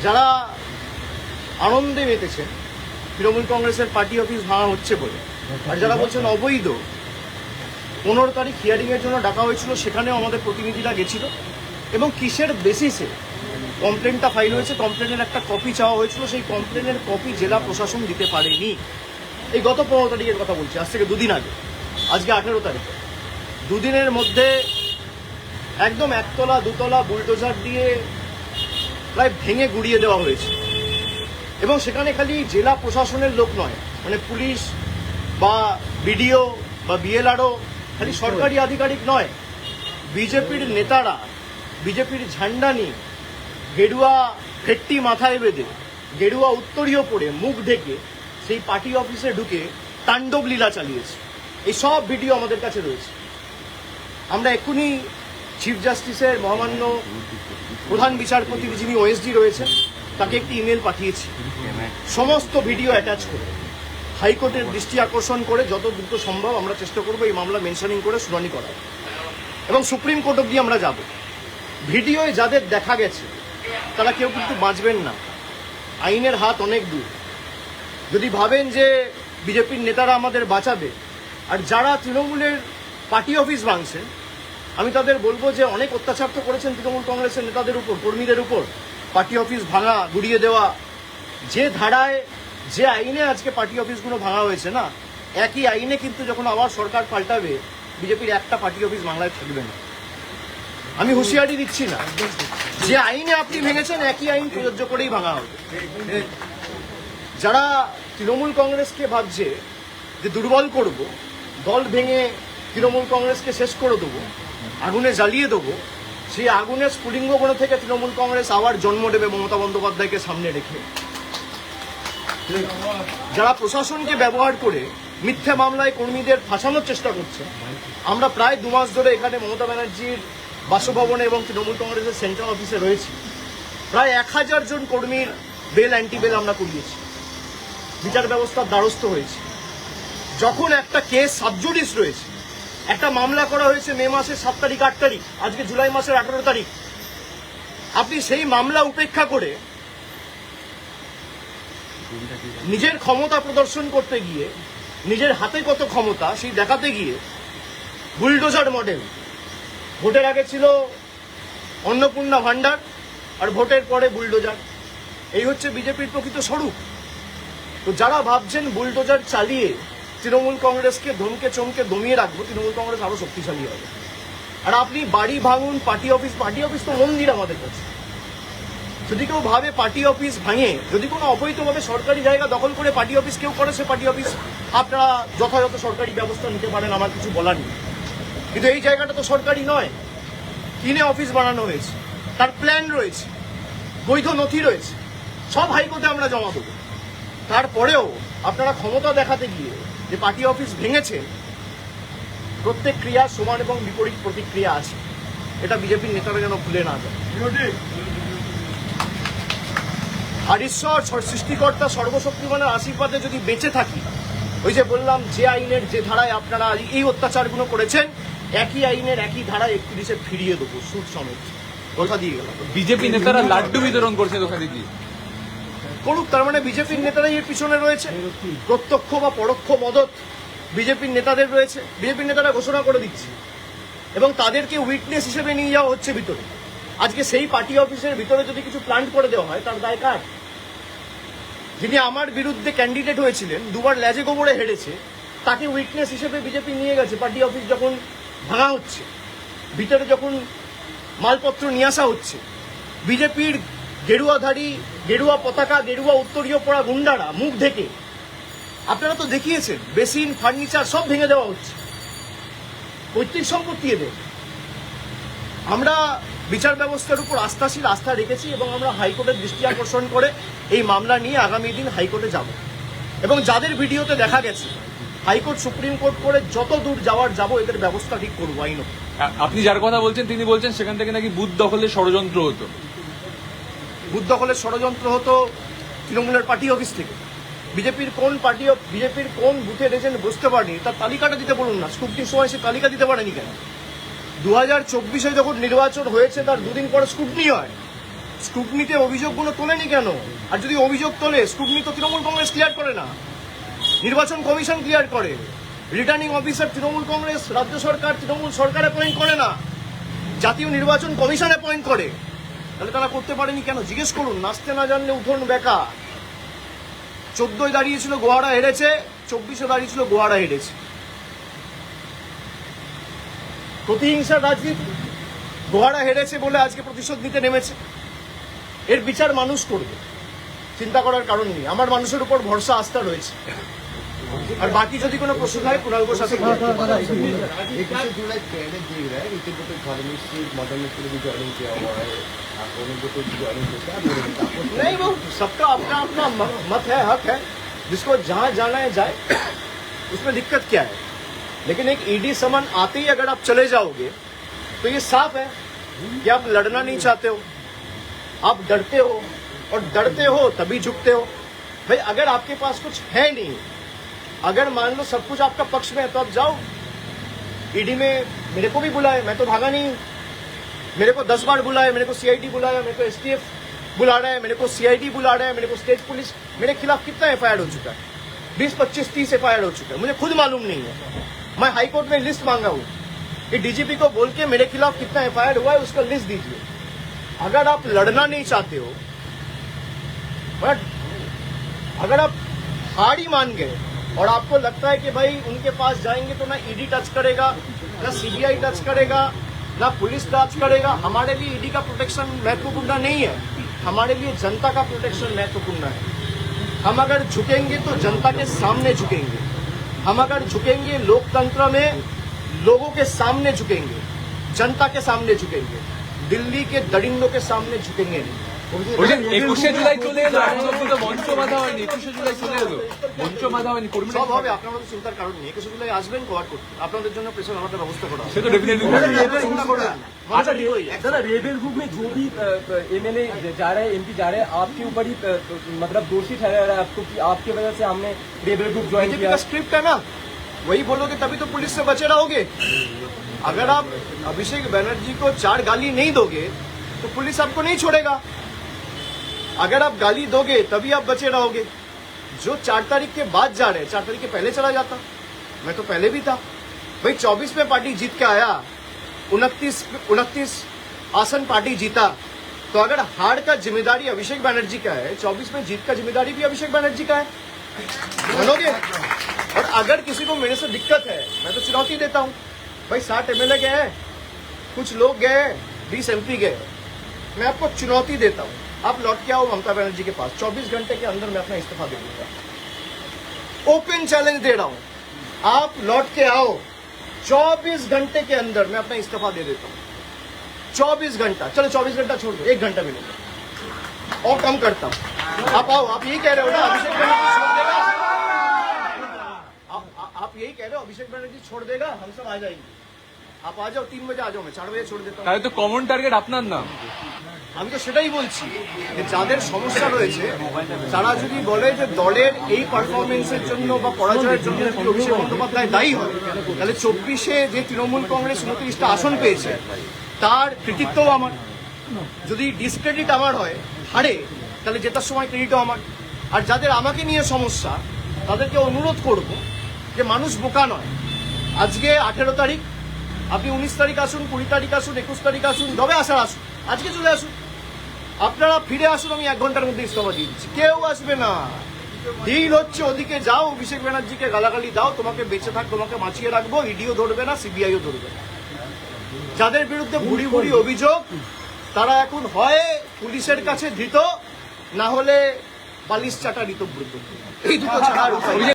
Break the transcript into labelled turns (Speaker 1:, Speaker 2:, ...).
Speaker 1: যারা আনন্দে মেতেছেন তৃণমূল কংগ্রেসের পার্টি অফিস ভাঙা হচ্ছে বলে, আর যারা বলছেন অবৈধ, 15 তারিখ হিয়ারিংয়ের জন্য ডাকা হয়েছিল, সেখানেও আমাদের প্রতিনিধিরা গেছিল এবং কিসের বেসিসে কমপ্লেনটা ফাইল হয়েছে, কমপ্লেনের একটা কপি চাওয়া হয়েছিল, সেই কমপ্লেনের কপি জেলা প্রশাসন দিতে পারেনি। এই গত 15 তারিখের কথা বলছি, আজ থেকে 2 দিন আগে, আজকে 18 তারিখ। 2 দিনের মধ্যে একদম একতলা দুতলা বুলডোজার দিয়ে প্রায় ভেঙে গুড়িয়ে দেওয়া হয়েছে। এবং সেখানে খালি জেলা প্রশাসনের লোক নয়, মানে পুলিশ বা বিডিও বা বিএলআরও, খালি সরকারি আধিকারিক নয়, বিজেপির নেতারা বিজেপির ঝান্ডা নিয়ে গেরুয়া ফেট্টি মাথায় বেঁধে গেরুয়া উত্তরীয় পরে মুখ ঢেকে সেই পার্টি অফিসে ঢুকে তাণ্ডব লীলা চালিয়েছে। এই সব ভিডিও আমাদের কাছে রয়েছে। আমরা এক্ষুনি চিফ জাস্টিসের মহামান্য প্রধান বিচারপতির যিনি ওএসডি রয়েছেন তাকে একটি ইমেল পাঠিয়েছি, সমস্ত ভিডিও অ্যাটাচ করে হাইকোর্টের দৃষ্টি আকর্ষণ করে যত দ্রুত সম্ভব আমরা চেষ্টা করবো এই মামলা মেনশনিং করে শুনানি করার, এবং সুপ্রিম কোর্ট অব্দি আমরা যাব। ভিডিওয় যাদের দেখা গেছে তারা কেউ কিন্তু বাঁচবেন না, আইনের হাত অনেক দূর। যদি ভাবেন যে বিজেপির নেতারা আমাদের বাঁচাবে, আর যারা তৃণমূলের পার্টি অফিস ভাঙছেন, আমি তাদের বলবো যে অনেক অত্যাচার তো করেছেন তৃণমূল কংগ্রেসের নেতাদের উপর, কর্মীদের উপর, পার্টি অফিস ভাঙা, গুড়িয়ে দেওয়া। যে ধারায় যে আইনে আজকে পার্টি অফিসগুলো ভাঙা হয়েছে না, একই আইনে কিন্তু যখন আবার সরকার পাল্টাবে, বিজেপির একটা পার্টি অফিস বাংলায় থাকবে না। আমি হুঁশিয়ারি দিচ্ছি না, যে আইনে আপনি ভেঙেছেন একই আইন প্রযোজ্য করেই ভাঙা হবে। যারা তৃণমূল কংগ্রেসকে ভাবছে যে দুর্বল করব, দল ভেঙে তৃণমূল কংগ্রেসকে শেষ করে দেবো, আগুনে জ্বালিয়ে দেবো, সেই আগুনের স্ফুলিঙ্গগুণ থেকে তৃণমূল কংগ্রেস আবার জন্ম নেবে মমতা বন্দ্যোপাধ্যায়কে সামনে রেখে। যারা প্রশাসনকে ব্যবহার করে মিথ্যে মামলায় কর্মীদের ফাঁসানোর চেষ্টা করছে, আমরা প্রায় 2 মাস ধরে এখানে মমতা ব্যানার্জির বাসভবনে এবং তৃণমূল কংগ্রেসের সেন্ট্রাল অফিসে রয়েছি। প্রায় 1000 জন কর্মীর বেল অ্যান্টি বেল আমরা করিয়েছি, বিচার ব্যবস্থার দ্বারস্থ হয়েছে। যখন একটা কেস সাবজুডিস রয়েছে, একটা মামলা করা হয়েছে মে মাসের 7 তারিখ 8 তারিখ, আজকে জুলাই মাসের 18 তারিখ, আপনি সেই মামলা উপেক্ষা করে নিজের ক্ষমতা প্রদর্শন করতে গিয়ে, নিজের হাতে কত ক্ষমতা সেই দেখাতে গিয়ে বুলডোজার মডেল, ভোটের আগে ছিল অন্নপূর্ণা ভান্ডার আর ভোটের পরে বুলডোজার, এই হচ্ছে বিজেপির প্রকৃত স্বরূপ। তো যারা ভাবছেন বুলডোজার চালিয়ে তৃণমূল কংগ্রেসকে ধমকে চমকে দমিয়ে রাখবো, তৃণমূল কংগ্রেস আরো শক্তিশালী হবে। আর আপনি বাড়ি ভাঙুন, পার্টি অফিস তো মন্দির আমাদের কাছে। যদি কেউ ভাবে পার্টি অফিস ভাঙে, যদি কোনো অবৈধভাবে সরকারি জায়গা দখল করে পার্টি অফিস কেউ করে, সে পার্টি অফিস আপনারা যথাযথ সরকারি ব্যবস্থা নিতে পারেন, আমার কিছু বলার নেই। কিন্তু এই জায়গাটা তো সরকারি নয়, কিনে অফিস বানানো হয়েছে, তার প্ল্যান রয়েছে, বৈধ নথি রয়েছে, সব হাইকোর্টে আমরা জমা দেবো। তারপরেও আপনারা ক্ষমতা দেখাতে গিয়ে যে পার্টি অফিস ভেঙেছে, প্রত্যেক ক্রিয়ার সমান এবং বিপরীত প্রতিক্রিয়া আছে, এটা বিজেপির নেতারা যেন ভুলে না যায়। আর ঈশ্বর সৃষ্টিকর্তা সর্বশক্তিমানের আশীর্বাদে যদি বেঁচে থাকি, ওই যে বললাম যে আইনের যে ধারায় আপনারা এই অত্যাচারগুলো করেছেন, একই আইনের একই ধারায় 31-এ ফিরিয়ে দেবো, সুদ সমেত, কথা দিয়ে গেলাম।
Speaker 2: বিজেপি নেতারা লাড্ডু বিতরণ করছে দোকানে গিয়ে,
Speaker 1: করুক, তার মানে বিজেপির নেতারাই এর পিছনে রয়েছে, প্রত্যক্ষ বা পরোক্ষ মদত বিজেপির নেতাদের রয়েছে। বিজেপির নেতারা ঘোষণা করে দিচ্ছে এবং তাদেরকে উইটনেস হিসেবে নিয়ে যাওয়া হচ্ছে ভিতরে। আজকে সেই পার্টি অফিসের ভিতরে যদি কিছু প্ল্যান্ট করে দেওয়া হয়, তার দায় কার? যিনি আমার বিরুদ্ধে ক্যান্ডিডেট হয়েছিলেন, 2বার ল্যাজে গোবরে হেরেছে, তাকে উইটনেস হিসেবে বিজেপি নিয়ে গেছে। পার্টি অফিস যখন ভাঙা হচ্ছে, ভিতরে যখন মালপত্র নিয়ে আসা হচ্ছে, বিজেপির গেরুয়াধারী, গেরুয়া পতাকা, গেরুয়া উত্তরীয় পড়া গুন্ডারা মুখ ঢেকে, আপনারা তো দেখিয়েছেন, বেসিন, ফার্নিচার সব ভেঙে দেওয়া হচ্ছে, পৈতৃক সম্পত্তি এদের। আমরা বিচার ব্যবস্থার উপর আস্থা রেখেছি এবং আমরা হাইকোর্টের দৃষ্টি আকর্ষণ করে এই মামলা নিয়ে আগামী দিন হাইকোর্টে যাব। এবং যাদের ভিডিওতে দেখা গেছে, হাইকোর্ট সুপ্রিম কোর্ট করে যত দূর যাবো, এদের ব্যবস্থা ঠিক করবো আইনত।
Speaker 2: আপনি যার কথা বলছেন তিনি বলছেন সেখান থেকে নাকি বুথ দখলের ষড়যন্ত্র হতো।
Speaker 1: বুথ দখলের ষড়যন্ত্র হতো তৃণমূলের পার্টি অফিস থেকে। বিজেপির কোন বুথের এজেন্ট বুঝতে পারেনি, তার তালিকাটা দিতে বলুন না। স্ক্রুটিনির সময় সে তালিকা দিতে পারেনি কেন? 2024-এ যখন নির্বাচন হয়েছে, তার 2 দিন পরে স্ক্রুটিনি হয়, স্ক্রুটনিতে অভিযোগগুলো তোলেনি কেন? আর যদি অভিযোগ তোলে, স্ক্রুটনি তো তৃণমূল কংগ্রেস ক্লিয়ার করে না, নির্বাচন কমিশন ক্লিয়ার করে, রিটার্নিং অফিসার তৃণমূল কংগ্রেস, রাজ্য সরকার, তৃণমূল সরকার অ্যাপয়েন্ট করে না, জাতীয় নির্বাচন কমিশন অ্যাপয়েন্ট করে। তাহলে তারা করতে পারেনি কেন? জিজ্ঞেস করুন। নাচতে না জানলে উঠোন বেকা। 14 দাঁড়িয়েছিল গোহারা হেরেছে, 24 দাঁড়িয়েছিল গোহারা হেরেছে। প্রতিহিংসার রাজনীতি। গোহারা হেরেছে বলে আজকে প্রতিশোধ নিতে নেমেছে। এর বিচার মানুষ করবে, চিন্তা করার কারণ নেই। আমার মানুষের উপর ভরসা, আস্থা রয়েছে। আর বাকি যদি কোনো প্রশ্ন থাকে কুণাল ঘোষ আছে।
Speaker 3: 21 जुलाई पहले देख रहा है ऋतिक को इकोनॉमिक्स से मॉडर्निस्ट के लिए ज्वाइनिंग किया हुआ है, आपको को ज्वाइनिंग किया
Speaker 1: नहीं, वो सबका अपना अपना मत है, हक है। जिसको जहां जाना है जाए, उसमें दिक्कत क्या है? लेकिन एक ईडी समन आते ही अगर आप चले जाओगे तो ये साफ है कि आप लड़ना नहीं चाहते हो, आप डरते हो, और डरते हो तभी झुकते हो। भाई अगर आपके पास कुछ है नहीं, अगर मान लो सब कुछ आपका पक्ष में है, तो आप जाओ। ईडी में मेरे को भी बुलाए, मैं तो भागा नहीं हूं। मेरे को 10 बार बुलाए, मेरे को सीआईडी बुलाया, मेरे को एसटीएफ बुला रहा है, मेरे को सीआईडी बुला रहा है, मेरे को स्टेट पुलिस। मेरे खिलाफ कितना एफआईआर हो चुका है? 20, 25, 30 एफआईआर हो चुका है। मुझे खुद मालूम नहीं है। मैं हाईकोर्ट में लिस्ट मांगा हूं कि डीजीपी को बोल के मेरे खिलाफ कितना एफआईआर हुआ है उसका लिस्ट दीजिए। अगर आप लड़ना नहीं चाहते हो, बट अगर आप हार ही मान गए और आपको लगता है कि भाई उनके पास जाएंगे तो ना ईडी टच करेगा, ना सीबीआई टच करेगा, ना पुलिस टच करेगा। हमारे लिए ईडी का प्रोटेक्शन महत्वपूर्ण नहीं है, हमारे लिए जनता का प्रोटेक्शन महत्वपूर्ण है। हम अगर झुकेंगे तो जनता के सामने झुकेंगे, हम अगर झुकेंगे लोकतंत्र में लोगों के सामने झुकेंगे, जनता के सामने झुकेंगे, दिल्ली के दरिंदों के सामने झुकेंगे नहीं।
Speaker 2: 21 জুলাই চলে এলো, এখন অব্দি তো মঞ্চ বাঁধা হয়নি। 21 জুলাই চলে এলো, মঞ্চ বাঁধা হয়নি। কর্মীরা
Speaker 1: সব হবে, আপনারা তো চিন্তার কারণ নেই। 21 জুলাই আসবেন কভার করতে, আপনাদের জন্য প্রেশার আমাদের ব্যবস্থা করা হবে।
Speaker 2: সে তো ডেফিনেটলি
Speaker 1: চিন্তা করবেন না।
Speaker 4: अच्छा दादा रेबेल ग्रुप में जो भी एमएलए जा रहे हैं, एमपी जा रहे हैं, आपके ऊपर ही मतलब दोषी ठहरा रहा है आपको कि आपकी वजह से हमने रेबेल ग्रुप ज्वाइन
Speaker 1: बीजेपी
Speaker 4: किया।
Speaker 1: का स्क्रिप्ट है ना, वही बोलोगे तभी तो पुलिस से बचे रहोगे। अगर आप अभिषेक बनर्जी को 4 गाली नहीं दोगे तो पुलिस आपको नहीं छोड़ेगा। अगर आप गाली दोगे तभी आप बचे रहोगे। जो 4 तारीख के बाद जा रहे हैं, 4 तारीख के पहले चला जाता, मैं तो पहले भी था। भाई 24 में पार्टी जीत के आया, 29 आसन पार्टी जीता, तो अगर हार का जिम्मेदारी अभिषेक बनर्जी का है, 24 में जीत का जिम्मेदारी भी अभिषेक बनर्जी का है। मानोगे? और अगर किसी को मेरे से दिक्कत है, मैं तो चुनौती देता हूं। भाई 60 एमएलए गए हैं, कुछ लोग गए, 20 एमपी गए, मैं आपको चुनौती देता हूं, आप लौट के आओ ममता बनर्जी के पास, 24 घंटे के अंदर मैं अपना इस्तीफा दे दूंगा। ओपन चैलेंज दे रहा हूं, आप लौट के आओ, 24 घंटे के अंदर मैं अपना इस्तीफा दे देता हूं। 24 घंटा, चलो 24 घंटा छोड़ दो, 1 घंटा मिलेगा और कम करता हूं। आप आओ, आप यही कह रहे हो ना अभिषेक बनर्जी छोड़ देगा? आप यही कह रहे हो अभिषेक बनर्जी छोड़ देगा, हम सब आ जाएंगे। आप आ जाओ, 3 बजे आ जाओ, मैं 4 बजे छोड़ देता हूँ।
Speaker 2: তাহলে তো কমন টার্গেট আপনার নাম।
Speaker 1: আমি তো সেটাই বলছি যে যাদের সমস্যা রয়েছে তারা যদি বলে যে দলের এই পারফরমেন্সের জন্য বা পরাজয়ের জন্য যদি অভিষেক বন্দ্যোপাধ্যায় দায়ী হয়, তাহলে 24-এ যে তৃণমূল কংগ্রেস 29টা আসন পেয়েছে তার কৃতিত্বও আমার। যদি ডিসক্রেডিট আমার হয়, হারে, তাহলে জেতার সময় ক্রেডিটও আমার। আর যাদের আমাকে নিয়ে সমস্যা তাদেরকে অনুরোধ করব যে মানুষ বোকা নয়। আজকে 18 তারিখ, আপনি 19 তারিখ আসুন, 20 তারিখ আসুন, 21 তারিখ আসুন, যবে আসার আসুন, আজকে চলে আসুন। আপনারা ফিরে আসুন, আমি 1 ঘন্টার মধ্যে ইস্তফা দিয়ে দিচ্ছি। কেউ আসবে না। ডিল হচ্ছে ওদিকে যাও, অভিষেক ব্যানার্জিকে গালাগালি দাও, তোমাকে বেঁচে থাক, তোমাকে বাঁচিয়ে রাখবো, ইডিও ধরবে না, সিবিআইও ধরবে না। যাদের বিরুদ্ধে ভুড়ি ভুড়ি অভিযোগ তারা এখন হয় পুলিশের কাছে ধৃত, না হলে বালিশ চাটা ঋতব্রত। এই দুটো ছাড়া আর উপায় নেই।